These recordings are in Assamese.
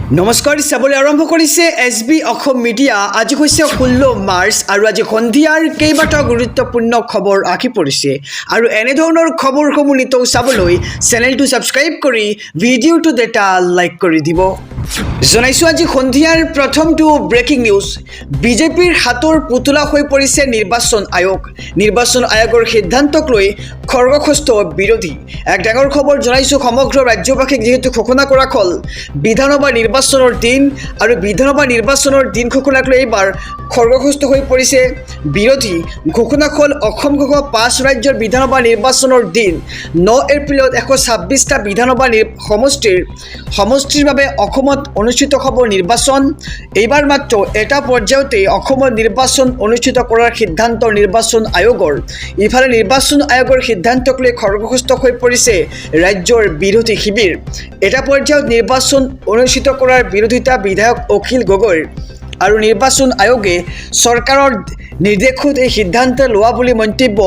নমস্কাৰ চাবলৈ আৰম্ভ কৰিছে এছবি অসম মিডিয়া। আজি হৈছে 16 মাৰ্চ আৰু আজি সন্ধিয়াৰ কেইবাটাও গুৰুত্বপূৰ্ণ খবৰ আহি পৰিছে আৰু এনেধৰণৰ খবৰসমূহ নিতৌ চাবলৈ চেনেলটো ছাবস্ক্ৰাইব কৰি ভিডিঅ'টো এটা লাইক কৰি দিব। জনাইছোঁ আজি সন্ধিয়াৰ প্ৰথমটো ব্ৰেকিং নিউজ। বিজেপিৰ হাতৰ পুতলা হৈ পৰিছে নিৰ্বাচন আয়োগ। নিৰ্বাচন আয়োগৰ সিদ্ধান্তক লৈ খৰ্গহস্ত বিৰোধী। এক ডাঙৰ খবৰ জনাইছোঁ, সমগ্ৰ ৰাজ্যবাসীক যেহেতু ঘোষণা কৰা হ'ল বিধানসভা নিৰ্বাচনৰ দিন আৰু বিধানসভা নিৰ্বাচনৰ দিন ঘোষণাক লৈ এইবাৰ খৰ্গহস্ত হৈ পৰিছে বিৰোধী। ঘোষণা হ'ল অসমসহ 5 ৰাজ্যৰ বিধানসভা নিৰ্বাচনৰ দিন। 9 এপ্ৰিলত 126টা বিধানসভা সমষ্টিৰ বাবে অসমত অনুষ্ঠিত হ'ব নিৰ্বাচন। এইবাৰ মাত্ৰ এটা পৰ্যায়তে অসমত নিৰ্বাচন অনুষ্ঠিত কৰাৰ সিদ্ধান্ত নিৰ্বাচন আয়োগৰ। ইফালে নিৰ্বাচন আয়োগৰ সিদ্ধান্তক লৈ খৰ্গহস্ত হৈ পৰিছে ৰাজ্যৰ বিৰোধী শিবিৰ। এটা পৰ্যায়ত নিৰ্বাচন অনুষ্ঠিত কৰাৰ বিৰোধিতা বিধায়ক অখিল গগৈৰ আৰু নিৰ্বাচন আয়োগে চৰকাৰৰ নিৰ্দেশত এই সিদ্ধান্ত লোৱা বুলি মন্তব্য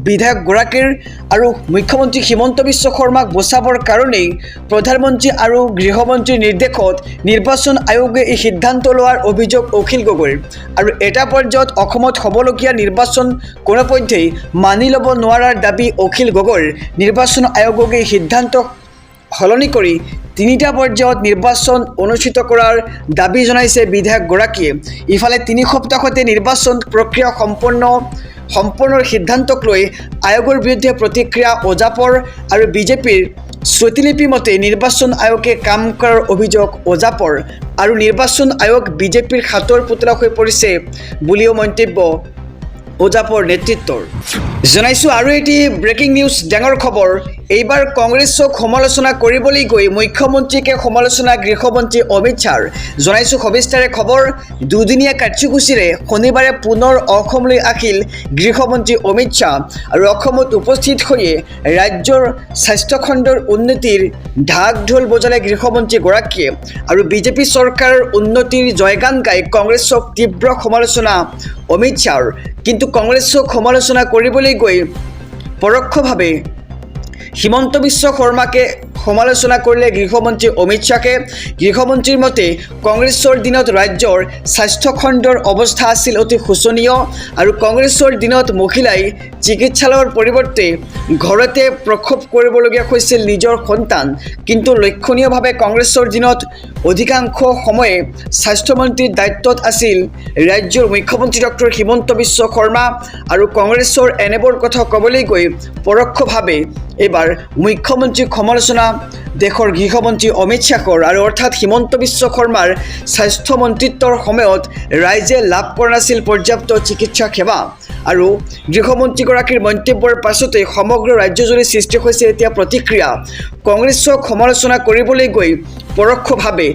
বিধায়কগৰাকীৰ। আৰু মুখ্যমন্ত্ৰী হিমন্ত বিশ্ব শৰ্মাক বচাবৰ কাৰণেই প্ৰধানমন্ত্ৰী আৰু গৃহমন্ত্ৰীৰ নিৰ্দেশত নিৰ্বাচন আয়োগে এই সিদ্ধান্ত লোৱাৰ অভিযোগ অখিল গগৈৰ। আৰু এটা পৰ্যায়ত অসমত হ'বলগীয়া নিৰ্বাচন কোনোপধ্যেই মানি ল'ব নোৱাৰাৰ দাবী অখিল গগৈৰ। নিৰ্বাচন আয়োগে এই সিদ্ধান্ত সলনি কৰি 3টা পৰ্যায়ত নিৰ্বাচন অনুষ্ঠিত কৰাৰ দাবী জনাইছে বিধায়কগৰাকীয়ে। ইফালে 3 সপ্তাহতে নিৰ্বাচন প্ৰক্ৰিয়া সম্পন্নৰ সিদ্ধান্তক লৈ আয়োগৰ বিৰুদ্ধে প্ৰতিক্ৰিয়া অজাপৰ আৰু বিজেপিৰ শ্ৰুতিলিপি মতে নিৰ্বাচন আয়োগে কাম কৰাৰ অভিযোগ অজাপৰ আৰু নিৰ্বাচন আয়োগ বিজেপিৰ হাতৰ পুতলা হৈ পৰিছে বুলিও মন্তব্য অজাপৰ নেতৃত্বৰ। জনাইছোঁ আৰু এটি ব্ৰেকিং নিউজ, ডাঙৰ খবৰ। এইবাৰ কংগ্ৰেছক সমালোচনা কৰিবলৈ গৈ মুখ্যমন্ত্ৰীকে সমালোচনা গৃহমন্ত্ৰী অমিত শ্বাহৰ। জনাইছোঁ সবিস্তাৰে খবৰ। দুদিনীয়া কাৰ্যসূচীৰে শনিবাৰে পুনৰ অসমলৈ আহিল গৃহমন্ত্ৰী অমিত শ্বাহ আৰু অসমত উপস্থিত হৈয়ে ৰাজ্যৰ স্বাস্থ্যখণ্ডৰ উন্নতিৰ ঢাক ঢোল বজালে গৃহমন্ত্ৰীগৰাকীয়ে আৰু বিজেপি চৰকাৰৰ উন্নতিৰ জয়গান গাই কংগ্ৰেছক তীব্ৰ সমালোচনা অমিত শ্বাহৰ। কিন্তু কংগ্ৰেছক সমালোচনা কৰিবলৈ গৈ পৰোক্ষভাৱে হিমন্ত বিশ্ব শৰ্মাকে সমালোচনা কৰিলে গৃহমন্ত্ৰী অমিত শ্বাহে। গৃহমন্ত্ৰীৰ মতে কংগ্ৰেছৰ দিনত ৰাজ্যৰ স্বাস্থ্যখণ্ডৰ অৱস্থা আছিল অতি শোচনীয় আৰু কংগ্ৰেছৰ দিনত মহিলাই চিকিৎসালয়ৰ পৰিৱৰ্তে ঘৰতে প্ৰসৱ কৰিবলগীয়া হৈছিল নিজৰ সন্তান। কিন্তু লক্ষণীয়ভাৱে কংগ্ৰেছৰ দিনত অধিকাংশ সময়ে স্বাস্থ্যমন্ত্ৰীৰ দায়িত্বত আছিল ৰাজ্যৰ মুখ্যমন্ত্ৰী ডক্টৰ হিমন্ত বিশ্ব শৰ্মা আৰু কংগ্ৰেছৰ এনেবোৰ কথা ক'বলৈ গৈ পৰোক্ষভাৱে এইবাৰ মুখ্যমন্ত্ৰীক সমালোচনা দেশৰ গৃহমন্ত্ৰী অমিত শ্বাহৰ। আৰু অৰ্থাৎ হিমন্ত বিশ্ব শৰ্মাৰ স্বাস্থ্যমন্ত্ৰিত্বৰ সময়ত ৰাইজে লাভ কৰা নাছিল পৰ্যাপ্ত চিকিৎসা সেৱা। আৰু গৃহমন্ত্ৰীগৰাকীৰ মন্তব্যৰ পাছতে সমগ্ৰ ৰাজ্যজুৰি সৃষ্টি হৈছে এতিয়া প্ৰতিক্ৰিয়া। কংগ্ৰেছক সমালোচনা কৰিবলৈ গৈ পৰোক্ষভাৱে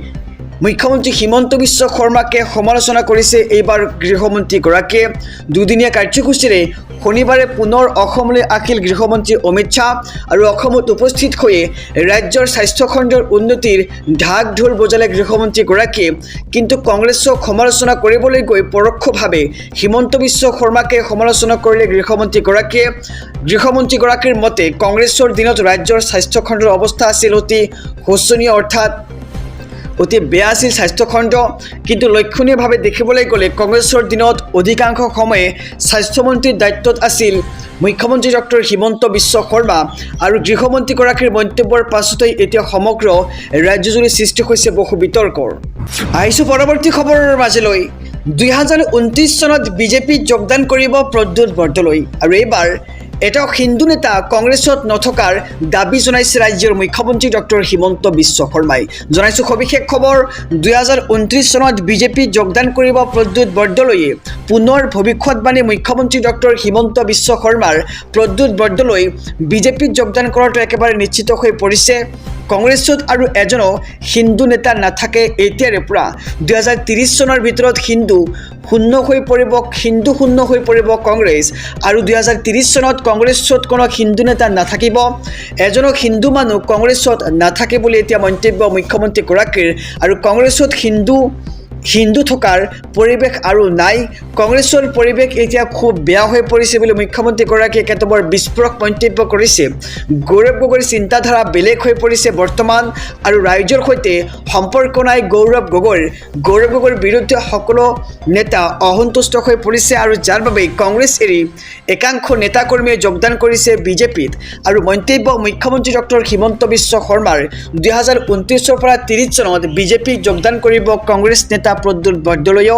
মুখ্যমন্ত্ৰী হিমন্ত বিশ্ব শৰ্মাকে সমালোচনা কৰিছে এইবাৰ গৃহমন্ত্ৰীগৰাকীয়ে। দুদিনীয়া কাৰ্যসূচীৰে শনিবাৰে পুনৰ অসমলৈ আহিল গৃহমন্ত্ৰী অমিত শ্বাহ আৰু অসমত উপস্থিত হৈয়ে ৰাজ্যৰ স্বাস্থ্যখণ্ডৰ উন্নতিৰ ঢাক ঢোল বজালে গৃহমন্ত্ৰীগৰাকীয়ে। কিন্তু কংগ্ৰেছক সমালোচনা কৰিবলৈ গৈ পৰোক্ষভাৱে হিমন্ত বিশ্ব শৰ্মাকে সমালোচনা কৰিলে গৃহমন্ত্ৰীগৰাকীয়ে। গৃহমন্ত্ৰীগৰাকীৰ মতে কংগ্ৰেছৰ দিনত ৰাজ্যৰ স্বাস্থ্যখণ্ডৰ অৱস্থা আছিল অতি শোচনীয়, অৰ্থাৎ অতি বেয়া আছিল স্বাস্থ্যখণ্ড। কিন্তু লক্ষণীয়ভাৱে দেখিবলৈ গ'লে কংগ্ৰেছৰ দিনত অধিকাংশ সময়ে স্বাস্থ্যমন্ত্ৰীৰ দায়িত্বত আছিল মুখ্যমন্ত্ৰী ডক্টৰ হিমন্ত বিশ্ব শৰ্মা আৰু গৃহমন্ত্ৰীগৰাকীৰ মন্তব্যৰ পাছতেই এতিয়া সমগ্ৰ ৰাজ্যজুৰি সৃষ্টি হৈছে বহু বিতৰ্কৰ। আহিছোঁ পৰৱৰ্তী খবৰৰ মাজলৈ। 2029 চনত বিজেপিত যোগদান কৰিব প্ৰদ্যুৎ বৰদলৈ আৰু এইবাৰ এটাও হিন্দু নেতা কংগ্ৰেছত নথকাৰ দাবী জনাইছে ৰাজ্যৰ মুখ্যমন্ত্ৰী ডক্টৰ হিমন্ত বিশ্ব শৰ্মাই। জনাইছোঁ সবিশেষ খবৰ। 2029 চনত বিজেপিত যোগদান কৰিব প্ৰদ্যুৎ বৰদলৈয়ে। পুনৰ ভৱিষ্যতবাণী মুখ্যমন্ত্ৰী ডক্টৰ হিমন্ত বিশ্ব শৰ্মাৰ। প্ৰদ্যুৎ বৰদলৈ বিজেপিত যোগদান কৰাটো একেবাৰে নিশ্চিত হৈ পৰিছে। কংগ্ৰেছত আৰু এজনো হিন্দু নেতা নাথাকে এতিয়াৰে পৰা। 2030 চনৰ ভিতৰত হিন্দু শূন্য হৈ পৰিব কংগ্ৰেছ আৰু 2030 চনত কংগ্ৰেছত কোনো হিন্দু নেতা নাথাকিব। এজনো হিন্দু মানুহ কংগ্ৰেছত নাথাকে বুলি এতিয়া মন্তব্য মুখ্যমন্ত্ৰীগৰাকীৰ। আৰু কংগ্ৰেছত হিন্দু থকাৰ পৰিৱেশ আৰু নাই কংগ্ৰেছৰ পৰিৱেশ এতিয়া খুব বেয়া হৈ পৰিছে বুলি মুখ্যমন্ত্ৰীগৰাকীয়ে কেতবৰ বিস্ফোৰক মন্তব্য কৰিছে গৌৰৱ গগৈৰ চিন্তাধাৰা বেলেগ হৈ পৰিছে বৰ্তমান আৰু ৰাইজৰ সৈতে সম্পৰ্ক নাই গৌৰৱ গগৈৰ বিৰুদ্ধে সকলো নেতা অসন্তুষ্ট হৈ পৰিছে আৰু যাৰ বাবে কংগ্ৰেছ এৰি একাংশ নেতাকৰ্মীয়ে যোগদান কৰিছে বিজেপিত আৰু মন্তব্য মুখ্যমন্ত্ৰী ডক্টৰ হিমন্ত বিশ্ব শৰ্মাৰ 2029 পৰা 30 চনত বিজেপিক যোগদান কৰিব কংগ্ৰেছ নেতা প্ৰদ্যুৎ বৰদলৈয়ে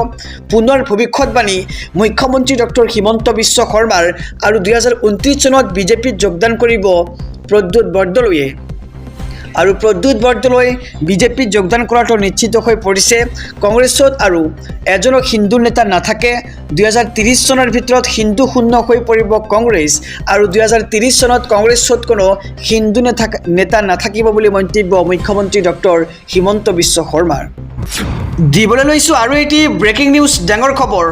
পুনৰ ভৱিষ্যতবাণী মুখ্যমন্ত্ৰী ডক্টৰ হিমন্ত বিশ্ব শৰ্মাৰ আৰু 2029 চনত বিজেপিত যোগদান কৰিব প্ৰদ্যুৎ বৰদলৈয়ে আৰু প্ৰদ্যুৎ বৰদলৈ বিজেপিত যোগদান কৰাটো নিশ্চিত হৈ পৰিছে কংগ্ৰেছত আৰু এজনক হিন্দু নেতা নাথাকে 2030 চনৰ ভিতৰত হিন্দু শূন্য হৈ পৰিব কংগ্ৰেছ আৰু 2030 চনত কংগ্ৰেছত কোনো হিন্দু নেতা নাথাকিব বুলি মন্তব্য মুখ্যমন্ত্ৰী ডক্টৰ হিমন্ত বিশ্ব শৰ্মাৰ দিবলৈ লৈছোঁ আৰু এটি ব্ৰেকিং নিউজ ডাঙৰ খবৰ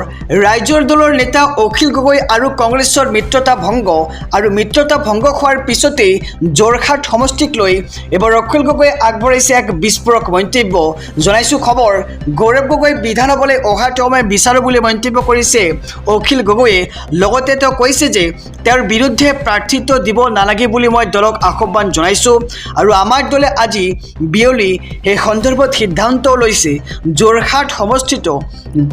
ৰাইজৰ দলৰ নেতা অখিল গগৈ আৰু কংগ্ৰেছৰ মিত্ৰতা ভংগ হোৱাৰ পিছতেই যোৰহাট সমষ্টিক লৈ এবাৰ অখিল গগৈয়ে আগবঢ়াইছে এক বিস্ফোৰক মন্তব্য জনাইছোঁ খবৰ গৌৰৱ গগৈ বিধান হ'বলৈ অহাটো মই বিচাৰোঁ বুলি মন্তব্য কৰিছে অখিল গগৈয়ে লগতে তেওঁ কৈছে যে তেওঁৰ বিৰুদ্ধে প্ৰাৰ্থিত্ব দিব নালাগে বুলি মই দলক আহ্বান জনাইছোঁ আৰু আমাৰ দলে আজি বিয়লি এই সন্দৰ্ভত সিদ্ধান্ত লৈছে যোৰহাট সমষ্টিত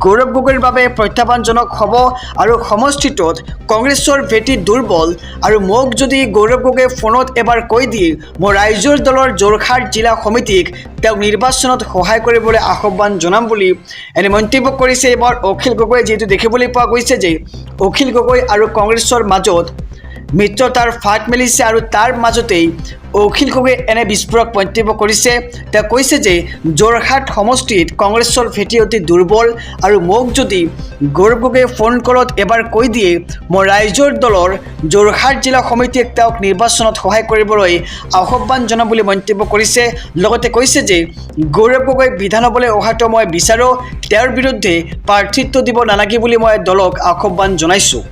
গৌৰৱ গগৈৰ বাবে প্ৰত্যাহ্বানজনক হ'ব আৰু সমষ্টিটোত কংগ্ৰেছৰ ভেটি দুৰ্বল আৰু মোক যদি গৌৰৱ গগৈয়ে ফোনত এবাৰ কৈ দিয়ে মই ৰাইজৰ দলৰ যোৰহাট জিলা সমিতিক তেওঁক নিৰ্বাচনত সহায় কৰিবলৈ আহ্বান জনাম বুলি এনে মন্তব্য কৰিছে এবাৰ অখিল গগৈয়ে যিহেতু দেখিবলৈ পোৱা গৈছে যে অখিল গগৈ আৰু কংগ্ৰেছৰ মাজত মিত্ৰতাৰ ফাট মেলিছে আৰু তাৰ মাজতেই অখিল গগৈয়ে এনে বিস্ফোৰক মন্তব্য কৰিছে তেওঁ কৈছে যে যোৰহাট সমষ্টিত কংগ্ৰেছৰ ভেটি অতি দুৰ্বল আৰু মোক যদি গৌৰৱ গগৈয়ে ফোন কলত এবাৰ কৈ দিয়ে মই ৰাইজৰ দলৰ যোৰহাট জিলা সমিতিক তেওঁক নিৰ্বাচনত সহায় কৰিবলৈ আহ্বান জনাম বুলি মন্তব্য কৰিছে লগতে কৈছে যে গৌৰৱ গগৈ বিধান হ'বলৈ অহাটো মই বিচাৰোঁ তেওঁৰ বিৰুদ্ধে প্ৰাৰ্থিত্ব দিব নালাগে বুলি মই দলক আহ্বান জনাইছোঁ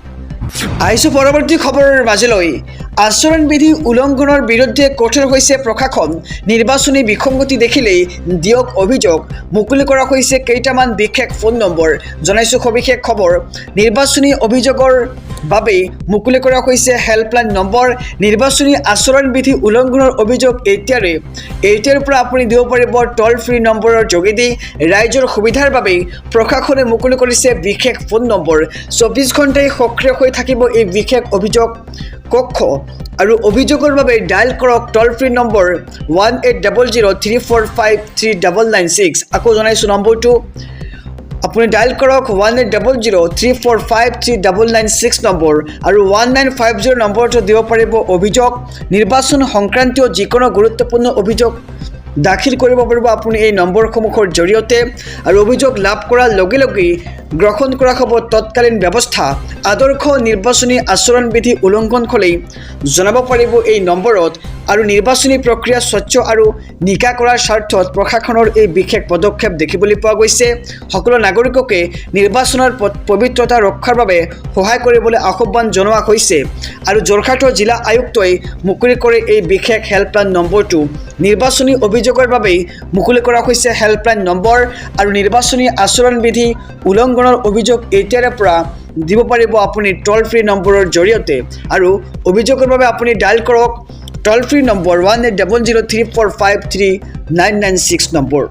আহিছোঁ পৰৱৰ্তী খবৰৰ মাজলৈ আচৰণবিধি উলংঘনৰ বিৰুদ্ধে কঠোৰ হৈছে প্ৰশাসন নিৰ্বাচনী বিসংগতি দেখিলেই দিয়ক অভিযোগ মুকলি কৰা হৈছে কেইটামান বিশেষ ফোন নম্বৰ জনাইছোঁ সবিশেষ খবৰ নিৰ্বাচনী অভিযোগৰ বাবে মুকলি কৰা হৈছে হেল্পলাইন নম্বৰ নিৰ্বাচনী আচৰণবিধি উলংঘনৰ অভিযোগ এতিয়াৰ পৰা আপুনি দিব পাৰিব টল ফ্ৰী নম্বৰৰ যোগেদি ৰাইজৰ সুবিধাৰ বাবে প্ৰশাসনে মুকলি কৰিছে বিশেষ ফোন নম্বৰ 24 ঘণ্টাই সক্ৰিয় হৈ থাকিব এই বিশেষ অভিযোগ কক্ষ আৰু অভিযোগৰ বাবে ডায়াল কৰক টল ফ্ৰী নম্বৰ 180034539996 আকৌ জনাইছোঁ নম্বৰটো আপুনি ডায়াল কৰক 180034539996 নম্বৰ আৰু 1950 নম্বৰটো দিব পাৰিব অভিযোগ নিৰ্বাচন সংক্ৰান্তীয় যিকোনো গুৰুত্বপূৰ্ণ অভিযোগ দাখিল কৰিব পাৰিব আপুনি এই নম্বৰসমূহৰ জৰিয়তে আৰু অভিযোগ লাভ কৰাৰ লগে লগে গ্ৰহণ কৰা হ'ব তৎকালীন ব্যৱস্থা আদৰ্শ নিৰ্বাচনী আচৰণবিধি উলংঘন হ'লে জনাব পাৰিব এই নম্বৰত আৰু নিৰ্বাচনী প্ৰক্ৰিয়া স্বচ্ছ আৰু নিকা কৰাৰ স্বাৰ্থত প্ৰশাসনৰ এই বিশেষ পদক্ষেপ দেখিবলৈ পোৱা গৈছে সকলো নাগৰিককে নিৰ্বাচনৰ পবিত্ৰতা ৰক্ষাৰ বাবে সহায় কৰিবলৈ আহ্বান জনোৱা হৈছে আৰু যোৰহাটৰ জিলা আয়ুক্তই মুকলি কৰে এই বিশেষ হেল্পলাইন নম্বৰটো নিৰ্বাচনী অভিযোগৰ বাবে মুকলি কৰা হৈছে হেল্পলাইন নম্বৰ আৰু নিৰ্বাচনী আচৰণবিধি উলংঘনৰ অভিযোগ এতিয়াৰ পৰা দিব পাৰিব আপুনি টল ফ্ৰী নম্বৰৰ জৰিয়তে আৰু অভিযোগৰ বাবে আপুনি ডায়াল কৰক টল ফ্ৰী নম্বৰ 180034539996 নম্বৰ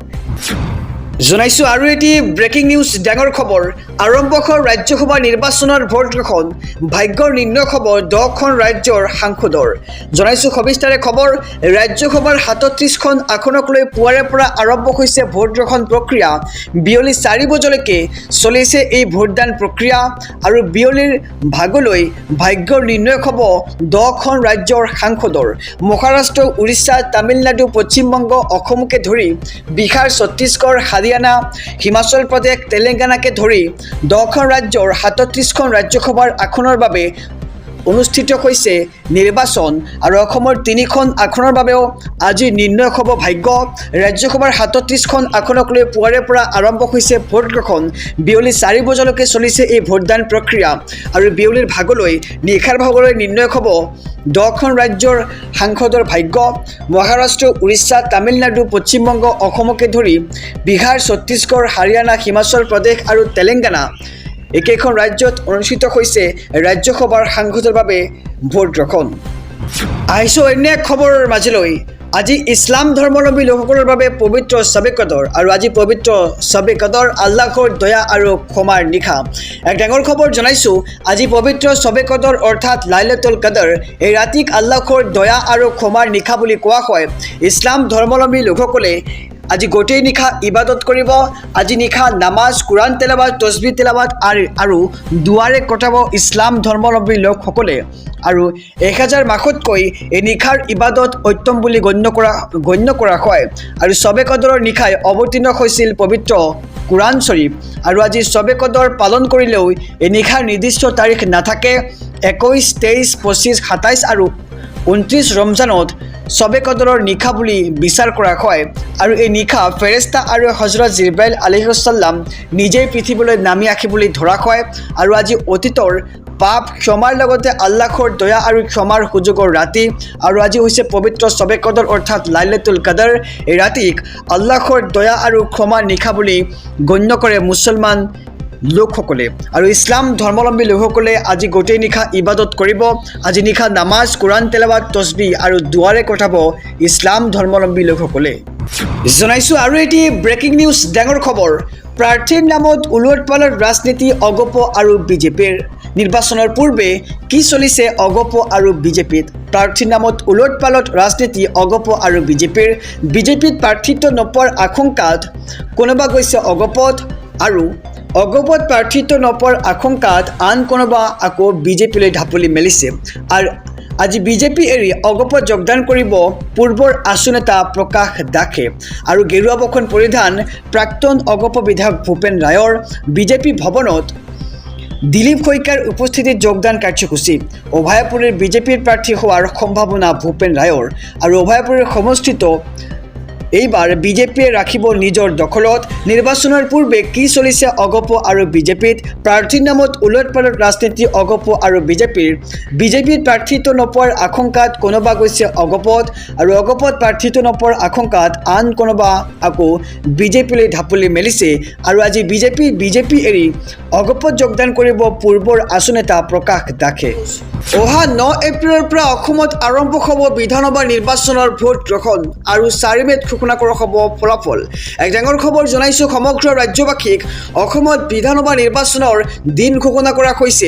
জনাইছোঁ আৰু এটি ব্ৰেকিং নিউজ ডাঙৰ খবৰ আৰম্ভ হ'ল ৰাজ্যসভা নিৰ্বাচনৰ ভোট গ্ৰহণ ভাগ্যৰ নিৰ্ণয় খবৰ 10খন ৰাজ্যৰ সাংসদৰ জনাইছোঁ সবিস্তাৰে খবৰ ৰাজ্যসভাৰ 37খন আসনক লৈ পুৱাৰে পৰা আৰম্ভ হৈছে ভোট গ্ৰহণ প্ৰক্ৰিয়া বিয়লি 4 বজালৈকে চলিছে এই ভোটদান প্ৰক্ৰিয়া আৰু বিয়লিৰ ভাগলৈ ভাগ্যৰ নিৰ্ণয় হ'ব 10খন ৰাজ্যৰ সাংসদৰ মহাৰাষ্ট্ৰ উৰিষ্যা তামিলনাডু পশ্চিমবংগ অসমকে ধৰি বিহাৰ ছত্তীশগড় হাৰিয়ানা হিমাচল প্ৰদেশ তেলেংগানাকে ধৰি 10খন ৰাজ্যৰ 37খন ৰাজ্যসভাৰ আসনৰ বাবে অনুষ্ঠিত হৈছে নিৰ্বাচন আৰু অসমৰ 3খন আসনৰ বাবেও আজি নিৰ্ণয় হ'ব ভাগ্য। ৰাজ্যসভাৰ 37খন আসনক লৈ পুৱাৰে পৰা আৰম্ভ হৈছে ভোট গ্ৰহণ। বিয়লি 4 বজালৈকে চলিছে এই ভোটদান প্ৰক্ৰিয়া আৰু বিয়লিৰ ভাগলৈ নিশাৰ ভাগলৈ নিৰ্ণয় হ'ব 10খন ৰাজ্যৰ সাংসদৰ ভাগ্য। মহাৰাষ্ট্ৰ, উৰিষ্যা, তামিলনাডু, পশ্চিমবংগ, অসমকে ধৰি বিহাৰ, ছত্তীশগড়, হাৰিয়ানা, হিমাচল প্ৰদেশ আৰু তেলেংগানা একেখন ৰাজ্যত অনুষ্ঠিত হৈছে ৰাজ্যসভাৰ সাংসদৰ বাবে ভোট গ্ৰহণ। আহিছোঁ অন্য এক খবৰৰ মাজলৈ। আজি ইছলাম ধৰ্মাৱলম্বী লোকসকলৰ বাবে পবিত্ৰ শবে কদৰ আৰু আজি পবিত্ৰ শবে কদৰ আল্লাহৰ দয়া আৰু ক্ষমাৰ নিশা। এক ডাঙৰ খবৰ জনাইছোঁ, আজি পবিত্ৰ শবে কদৰ অৰ্থাৎ লাইলাতুল কদৰ। এই ৰাতিক আল্লাহৰ দয়া আৰু ক্ষমাৰ নিশা বুলি কোৱা হয়। ইছলাম ধৰ্মাৱলম্বী লোকসকলে আজি গোটেই নিশা ইবাদত কৰিব। আজি নিশা নামাজ, কোৰাণ তেলাৱাত, তছবিহ তেলাৱাত আৰু দুৱাৰে কটাব ইছলাম ধৰ্মাৱলম্বী লোকসকলে। আৰু 1000 মাসতকৈ এই নিশাৰ ইবাদত উত্তম বুলি গণ্য কৰা হয়। আৰু শবে কদৰৰ নিশাই অৱতীৰ্ণ হৈছিল পবিত্ৰ কোৰাণ শ্বৰীফ। আৰু আজি শবে কদৰ পালন কৰিলেও এই নিশাৰ নিৰ্দিষ্ট তাৰিখ নাথাকে। 21, 23, 25, 27 আৰু 29 ৰমজানত শবে কদৰৰ নিশা বুলি বিচাৰ কৰা হয়। আৰু এই নিশা ফেৰেস্তা আৰু হজৰত জিব্ৰাইল আলাইহিছ সালাম নিজেই পৃথিৱীলৈ নামি আহিবলৈ ধৰা হয়। আৰু আজি অতীতৰ পাপ ক্ষমাৰ লগতে আল্লাহৰ দয়া আৰু ক্ষমাৰ সুযোগৰ ৰাতি। আৰু আজি হৈছে পবিত্ৰ শবে কদৰ অৰ্থাৎ লাইলাতুল কদৰ। এই ৰাতিক আল্লাহৰ দয়া আৰু ক্ষমাৰ নিশা বুলি গণ্য কৰে মুছলমান লোকসকলে। আৰু ইছলাম ধৰ্মাৱলম্বী লোকসকলে আজি গোটেই নিশা ইবাদত কৰিব। আজি নিশা নামাজ, কোৰাণ তেলাৱাত, তছবিহ আৰু দুৱাৰে কটাব ইছলাম ধৰ্মাৱলম্বী লোকসকলে। জনাইছোঁ আৰু এটি ব্ৰেকিং নিউজ, ডাঙৰ খবৰ। প্ৰাৰ্থীৰ নামত ওলট পালট ৰাজনীতি অগপ আৰু বিজেপিৰ। নিৰ্বাচনৰ পূৰ্বে কি চলিছে অগপ আৰু বিজেপিত? প্ৰাৰ্থীৰ নামত ওলট পালট ৰাজনীতি অগপ আৰু বিজেপিৰ। বিজেপিত প্ৰাৰ্থিত্ব নোপোৱাৰ আশংকাত কোনোবা গৈছে অগপত আৰু অগপত প্ৰাৰ্থিত্ব নোপোৱাৰ আশংকাত আন কোনোবা আকৌ বিজেপিলৈ ঢাপলি মেলিছে। আৰু আজি বিজেপি এৰি অগপত যোগদান কৰিব পূৰ্বৰ আছু নেতা প্ৰকাশ দাসে। আৰু গেৰুৱা বসন পৰিধান প্ৰাক্তন অগপ বিধায়ক ভূপেন ৰায়ৰ। বিজেপি ভৱনত দিলীপ শইকীয়াৰ উপস্থিতিত যোগদান কাৰ্যসূচী। অভয়াপুৰীৰ বিজেপিৰ প্ৰাৰ্থী হোৱাৰ সম্ভাৱনা ভূপেন ৰায়ৰ। আৰু অভয়াপুৰীৰ সমষ্টিত এইবাৰ বিজেপিয়ে ৰাখিব নিজৰ দখলত। নিৰ্বাচনৰ পূৰ্বে কি চলিছে অগপ আৰু বিজেপিত? প্ৰাৰ্থীৰ নামত ওলট পালট ৰাজনীতি অগপ আৰু বিজেপিৰ। বিজেপিত প্ৰাৰ্থিত্ব নোপোৱাৰ আশংকাত কোনোবা গৈছে অগপত আৰু অগপত প্ৰাৰ্থিত্ব নোপোৱাৰ আশংকাত আন কোনোবা আকৌ বিজেপিলৈ ঢাপলি মেলিছে। আৰু আজি বিজেপি এৰি অগপত যোগদান কৰিব পূৰ্বৰ আছু নেতা প্ৰকাশ দাসে। অহা 9 এপ্ৰিলৰ পৰা অসমত আৰম্ভ হ'ব বিধানসভা নিৰ্বাচনৰ ভোট গ্ৰহণ আৰু 4 মে'ত ঘোষণা কৰা হ'ব ফলাফল। এক ডাঙৰ খবৰ জনাইছোঁ সমগ্ৰ ৰাজ্যবাসীক। অসমত বিধানসভা নিৰ্বাচনৰ দিন ঘোষণা কৰা হৈছে।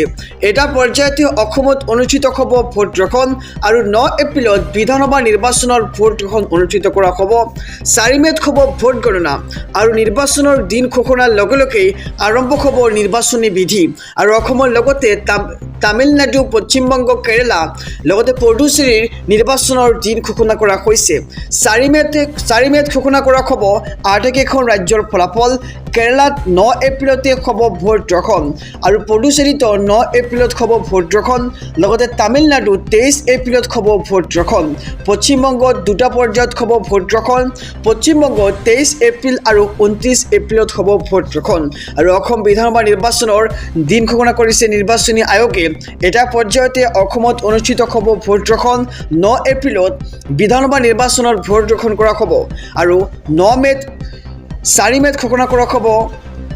এটা পৰ্যায়তে অসমত অনুষ্ঠিত হ'ব ভোট গ্ৰহণ আৰু 9 এপ্ৰিলত বিধানসভা নিৰ্বাচনৰ ভোট গ্ৰহণ অনুষ্ঠিত কৰা হ'ব। 4 মে'ত হ'ব ভোট গণনা আৰু নিৰ্বাচনৰ দিন ঘোষণাৰ লগে লগেই আৰম্ভ হ'ব নিৰ্বাচনী বিধি। আৰু অসমৰ লগতে তামিলনাডু, পশ্চিমবংগ, কেৰালা লগতে পুডুচেৰীৰ নিৰ্বাচনৰ দিন ঘোষণা কৰা হৈছে। 4 মে'ত ঘোষণা কৰা হ'ব আটাইকেইখন ৰাজ্যৰ ফলাফল। কেৰালাত 9 এপ্ৰিলতে হ'ব ভোট গ্ৰহণ আৰু পুডুচেৰীত 9 এপ্ৰিলত হ'ব ভোট গ্ৰহণ। লগতে তামিলনাডুত 23 এপ্ৰিলত হ'ব ভোট গ্ৰহণ। পশ্চিমবংগত 2টা পৰ্যায়ত হ'ব ভোট গ্ৰহণ। পশ্চিমবংগত 23 এপ্ৰিল আৰু 29 এপ্ৰিলত হ'ব ভোট গ্ৰহণ। আৰু অসম বিধানসভা নিৰ্বাচনৰ দিন ঘোষণা কৰিছে নিৰ্বাচনী আয়োগে। এটা পৰ্যায়তে অসমত অনুষ্ঠিত হ'ব ভোট গ্ৰহণ। 9 এপ্ৰিলত বিধানসভা নিৰ্বাচনৰ ভোট গ্ৰহণ কৰা হ'ব আৰু 4 মে'ত ঘোষণা কৰা হ'ব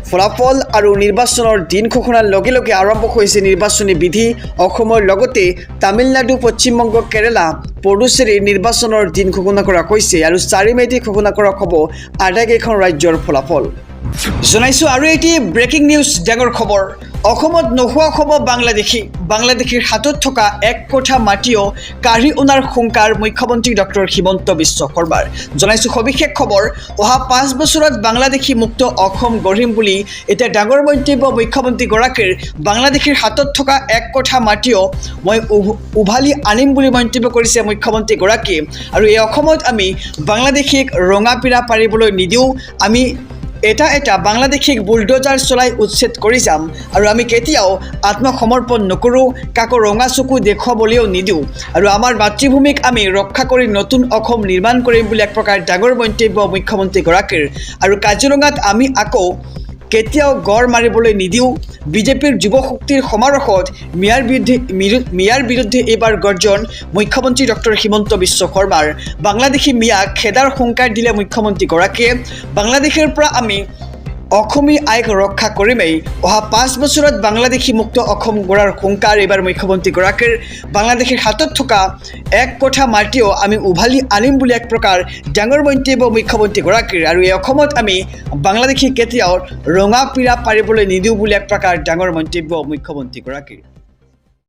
ফলাফল। আৰু নিৰ্বাচনৰ দিন ঘোষণাৰ লগে লগে আৰম্ভ হৈছে নিৰ্বাচনী বিধি। অসমৰ লগতে তামিলনাডু, পশ্চিমবংগ, কেৰালা, পুডুচেৰীৰ নিৰ্বাচনৰ দিন ঘোষণা কৰা হৈছে আৰু 4 মে'তে ঘোষণা কৰা হ'ব আটাইকেইখন ৰাজ্যৰ ফলাফল। জনাইছোঁ আৰু এটি ব্ৰেকিং নিউজ, ডাঙৰ খবৰ। অসমত নোহোৱা হ'ব বাংলাদেশীৰ হাতত থকা 1 কঠা মাটিও কাঢ়ি অনাৰ হুংকাৰ মুখ্যমন্ত্ৰী ডক্টৰ হিমন্ত বিশ্ব শৰ্মাৰ। জনাইছোঁ সবিশেষ খবৰ। অহা 5 বছৰত বাংলাদেশী মুক্ত অসম গঢ়িম বুলি এতিয়া ডাঙৰ মন্তব্য মুখ্যমন্ত্ৰীগৰাকীৰ। বাংলাদেশীৰ হাতত থকা 1 কঠা মাটিও মই উভালি আনিম বুলি মন্তব্য কৰিছে মুখ্যমন্ত্ৰীগৰাকীয়ে। আৰু এই অসমত আমি বাংলাদেশীক ৰঙা পীৰা পাৰিবলৈ নিদিওঁ। আমি এটা বাংলাদেশীক বুলডোজাৰ চলাই উচ্ছেদ কৰি যাম আৰু আমি কেতিয়াও আত্মসমৰ্পণ নকৰোঁ, কাকো ৰঙা চকু দেখুৱাবলৈও নিদিওঁ আৰু আমাৰ মাতৃভূমিক আমি ৰক্ষা কৰি নতুন অসম নিৰ্মাণ কৰিম বুলি এক প্ৰকাৰ ডাঙৰ মন্তব্য মুখ্যমন্ত্ৰীগৰাকীৰ। আৰু কাজিৰঙাত আমি আকৌ কেতিয়াও গড় মাৰিবলৈ নিদিওঁ। বিজেপিৰ যুৱ শক্তিৰ সমাৰোহত মিয়াৰ বিৰুদ্ধে এইবাৰ গৰ্জন মুখ্যমন্ত্ৰী ডক্টৰ হিমন্ত বিশ্ব শৰ্মাৰ। বাংলাদেশী মিয়াক খেদাৰ হুংকাৰ দিলে মুখ্যমন্ত্ৰীগৰাকীয়ে। বাংলাদেশৰ পৰা আমি অসমী আইক ৰক্ষা কৰিমেই। অহা 5 বছৰত বাংলাদেশী মুক্ত অসম গঢ়াৰ হুংকাৰ এইবাৰ মুখ্যমন্ত্ৰীগৰাকীৰ। বাংলাদেশৰ হাতত থকা এক কঠা মাটিও আমি উভালি আনিম বুলি এক প্ৰকাৰ ডাঙৰ মন্তব্য মুখ্যমন্ত্ৰীগৰাকীৰ। আৰু এই অসমত আমি বাংলাদেশী কেতিয়াও ৰঙা পীৰা পাৰিবলৈ নিদিওঁ বুলি এক প্ৰকাৰ ডাঙৰ মন্তব্য মুখ্যমন্ত্ৰীগৰাকীৰ।